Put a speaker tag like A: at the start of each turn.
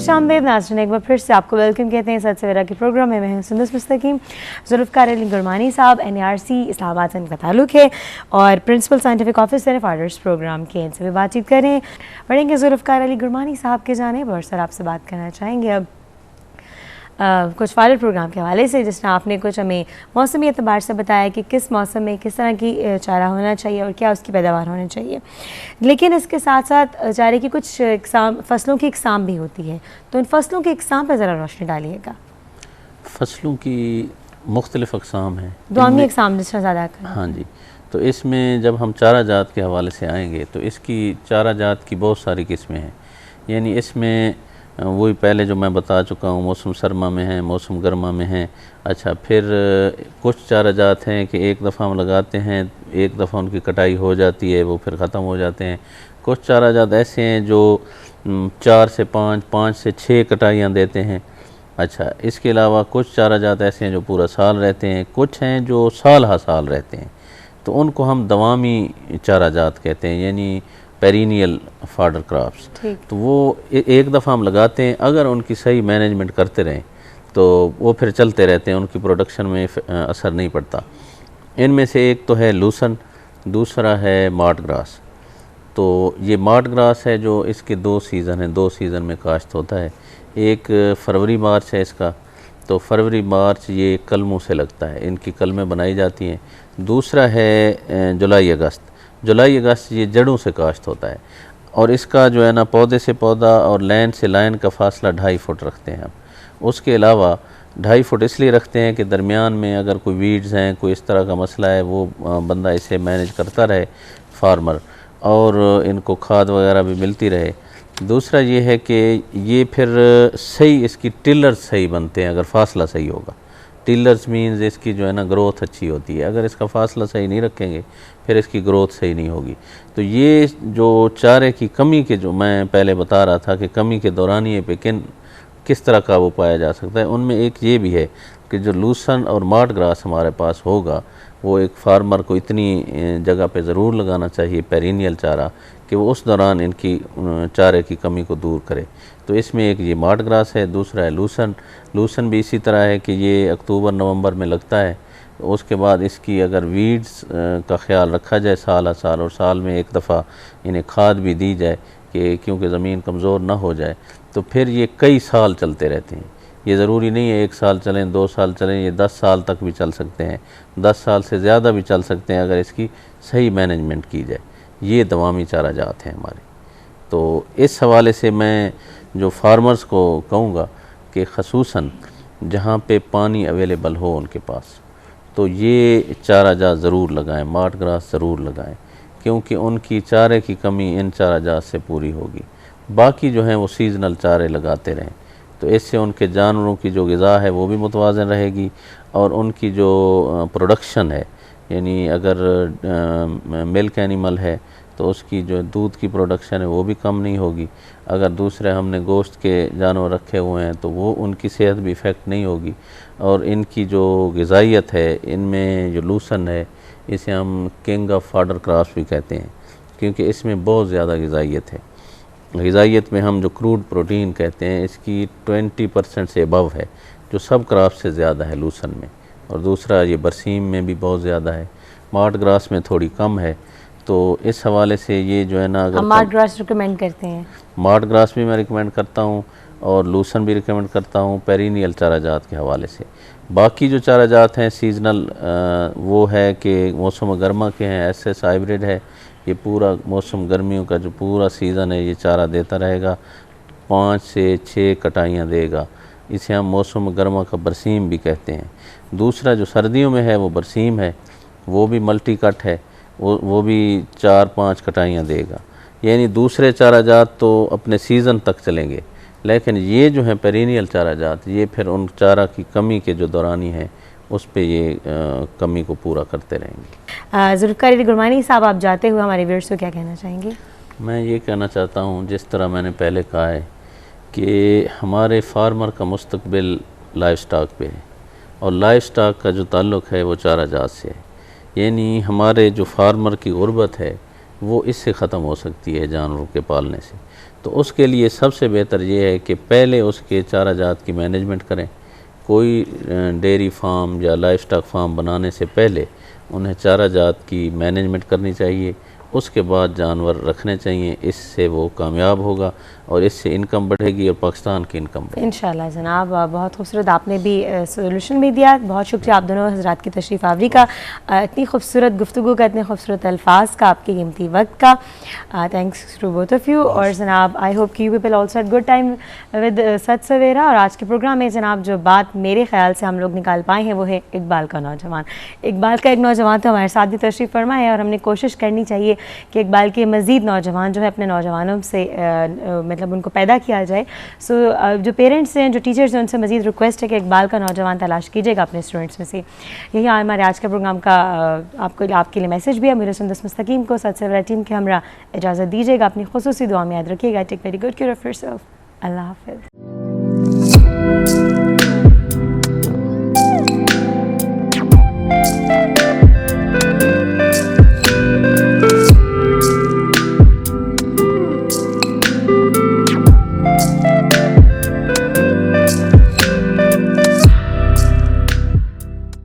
A: खुशामदीद नाज़रीन, एक बार फिर से आपको वेलकम कहते हैं सच सवेरा के प्रोग्राम में। मैं हूं सुंदस मुस्तकीम। ज़ुल्फ़िकार अली गुरमानी साहब NARC इस्लामाबाद से इनका ताल्लुक़ है और principal scientific officer fathers programme के, इनसे भी बातचीत करें बढ़ेंगे ज़ुल्फ़िकार अली गुरमानी साहब के जानिब। और सर आपसे बात करना चाहेंगे अब कुछ फादर प्रोग्राम के हवाले से, जिसमें आपने कुछ हमें मौसमी एतबार से बताया कि किस मौसम में किस तरह की चारा होना चाहिए और क्या उसकी पैदावार होनी चाहिए, लेकिन इसके साथ साथ चारे की कुछ फसलों की इकसाम भी होती है, तो इन फसलों की इकसाम पर ज़रा रोशनी डालिएगा।
B: फसलों की मुख्तलिफ अक़साम हैं,
A: दुआमी इकसाम जिसमें ज़्यादा।
B: हाँ जी, तो इसमें जब हम चारा जात के हवाले से आएंगे तो इसकी चारा जात की बहुत सारी किस्में हैं। यानी इसमें वही पहले जो मैं बता चुका हूँ, मौसम सरमा में है, मौसम गर्मा में है। अच्छा, फिर कुछ चारा जात हैं कि एक दफ़ा हम लगाते हैं, एक दफ़ा उनकी कटाई हो जाती है, वो फिर ख़त्म हो जाते हैं। कुछ चारा जात ऐसे हैं जो 4 से 5, 5 से 6 कटाइयाँ देते हैं। अच्छा, इसके अलावा कुछ चारा जात ऐसे हैं जो पूरा साल रहते हैं, कुछ हैं जो साल हा साल रहते हैं, तो उनको हम दवामी चारा जात कहते हैं, यानी पेरिनियल फाडर क्रॉप्स। तो वो एक दफ़ा हम लगाते हैं, अगर उनकी सही मैनेजमेंट करते रहें तो वो फिर चलते रहते हैं, उनकी प्रोडक्शन में असर नहीं पड़ता। इनमें से एक तो है लूसन, दूसरा है मार्ट ग्रास। तो ये मार्ट ग्रास है जो इसके 2 सीज़न हैं, 2 सीज़न में काश्त होता है। एक फरवरी मार्च है इसका, तो फरवरी मार्च ये कलमों से लगता है, इनकी कलमें बनाई जाती हैं। दूसरा है जुलाई अगस्त। जुलाई अगस्त ये जड़ों से काश्त होता है और इसका जो है ना, पौधे से पौधा और लाइन से लाइन का फासला 2.5 फुट रखते हैं हम। उसके अलावा 2.5 फुट इसलिए रखते हैं कि दरमियान में अगर कोई वीड्स हैं, कोई इस तरह का मसला है, वो बंदा इसे मैनेज करता रहे फार्मर, और इनको खाद वगैरह भी मिलती रहे। दूसरा ये है कि ये फिर सही इसकी टिलर्स सही बनते हैं अगर फासला सही होगा। टिलर्स मीन्स इसकी जो है ना ग्रोथ अच्छी होती है। अगर इसका फासला सही नहीं रखेंगे फिर इसकी ग्रोथ सही नहीं होगी। तो ये जो चारे की कमी के, जो मैं पहले बता रहा था कि कमी के दौरानिए पे किस तरह का वो पाया जा सकता है, उनमें एक ये भी है कि जो लूसन और मार्ट ग्रास हमारे पास होगा, वो एक फार्मर को इतनी जगह पे ज़रूर लगाना चाहिए पेरिनियल चारा कि वो उस दौरान इनकी चारे की कमी को दूर करे। तो इसमें एक ये मार्ट ग्रास है, दूसरा है लूसन। लूसन भी इसी तरह है कि ये अक्टूबर नवंबर में लगता है। उसके बाद इसकी अगर वीड्स का ख्याल रखा जाए साल साल, और साल में एक दफ़ा इन्हें खाद भी दी जाए कि क्योंकि ज़मीन कमज़ोर ना हो जाए, तो फिर ये कई साल चलते रहते हैं। ये ज़रूरी नहीं है 1 साल चलें, 2 साल चलें, ये 10 साल तक भी चल सकते हैं, 10 साल से ज़्यादा भी चल सकते हैं अगर इसकी सही मैनेजमेंट की जाए। ये दवामी चारा जात हैं हमारे। तो इस हवाले से मैं जो फार्मर्स को कहूँगा कि ख़ुसूसन जहाँ पे पानी अवेलेबल हो उनके पास, तो ये चारा जात ज़रूर लगाएं, मार्ट ग्रास ज़रूर लगाएं, क्योंकि उनकी चारे की कमी इन चारा जात से पूरी होगी। बाकी जो हैं वो सीज़नल चारे लगाते रहें, तो इससे उनके जानवरों की जो ग़िज़ा है वो भी मुतवाज़न रहेगी और उनकी जो प्रोडक्शन है, यानी अगर मिल्क एनिमल है तो उसकी जो दूध की प्रोडक्शन है वो भी कम नहीं होगी। अगर दूसरे हमने गोश्त के जानवर रखे हुए हैं तो वो उनकी सेहत भी इफ़ेक्ट नहीं होगी। और इनकी जो ग़िज़ाइयत है, इनमें जो लूसन है, इसे हम किंग ऑफ फाडर क्रॉप्स भी कहते हैं, क्योंकि इसमें बहुत ज़्यादा ग़िज़ाइयत है। ग़िज़ाइयत में हम जो क्रूड प्रोटीन कहते हैं, इसकी 20% से अबव है, जो सब क्रॉप से ज़्यादा है लूसन में। और दूसरा ये बरसीम में भी बहुत ज़्यादा है, मार्ट ग्रास में थोड़ी कम है। तो इस हवाले से ये जो है ना, अगर
A: मार्ट ग्रास रिकमेंड करते हैं, मार्ट
B: ग्रास भी मैं रिकमेंड करता हूँ और लूसन भी रिकमेंड करता हूँ पेरिनियल चारा जात के हवाले से। बाकी जो चारा जात हैं सीजनल, वो है कि मौसम गर्मा के हैं। SS हाइब्रिड है, ये पूरा मौसम गर्मियों का जो पूरा सीज़न है ये चारा देता रहेगा, 5 से 6 कटाइयाँ देगा। इसे हम मौसम गर्मा का बरसीम भी कहते हैं। दूसरा जो सर्दियों में है वो बरसीम है, वो भी मल्टी कट है, वो भी 4-5 कटाइयाँ देगा। यानी दूसरे चारा जात तो अपने सीज़न तक चलेंगे, लेकिन ये जो है पेरिनियल चारा जात, ये फिर उन चारा की कमी के जो दौरानी है उस पे ये कमी को पूरा करते रहेंगे।
A: ज़ुल्फ़िकार अली गुरमानी साहब, आप जाते हुए हमारे व्यूअर्स को क्या कहना चाहेंगे?
B: मैं ये कहना चाहता हूँ, जिस तरह मैंने पहले कहा है कि हमारे फार्मर का मुस्तकबिल लाइफ स्टॉक पे है और लाइफ स्टॉक का जो ताल्लुक़ है वो चारा जात से है। यानी हमारे जो फार्मर की गुर्बत है وہ اس سے ختم ہو سکتی ہے جانوروں کے پالنے سے. تو اس کے لیے سب سے بہتر یہ ہے کہ پہلے اس کے چارہ جات کی مینجمنٹ کریں. کوئی ڈیری فارم یا لائف سٹاک فارم بنانے سے پہلے انہیں چارہ جات کی مینجمنٹ کرنی چاہیے, اس کے بعد جانور رکھنے چاہیے. اس سے وہ کامیاب ہوگا اور اس سے انکم بڑھے گی اور پاکستان کی انکم بڑھے گی
A: انشاءاللہ. جناب بہت خوبصورت آپ نے بھی سولوشن بھی دیا. بہت شکریہ آپ دونوں حضرات کی تشریف آوری کا, اتنی خوبصورت گفتگو کا, اتنے خوبصورت الفاظ کا, آپ کے قیمتی وقت کا. Thanks to both of you. اور جناب آئی ہوپ کہ you people also had good time with such Savera. اور آج کے پروگرام میں جناب جو بات میرے خیال سے ہم لوگ نکال پائے ہیں وہ ہے اقبال کا نوجوان. اقبال کا ایک نوجوان تو ہمارے ساتھ بھی تشریف فرما ہے, اور ہم نے کوشش کرنی چاہیے کہ اقبال کے مزید نوجوان جو ہے اپنے نوجوانوں سے مطلب ان کو پیدا کیا جائے. سو جو پیرنٹس ہیں, جو ٹیچرز ہیں, ان سے مزید ریکویسٹ ہے کہ اقبال کا نوجوان تلاش کیجیے گا اپنے اسٹوڈنٹس میں سے. یہی ہمارے آج کے پروگرام کا آپ کے لیے میسج بھی ہے. میرے سندس مستقیم کو سچ سویرا ٹیم کے ہمراہ اجازت دیجیے گا. اپنی خصوصی دعا میں یاد رکھیے گا. Take very good care of yourself. اللہ حافظ.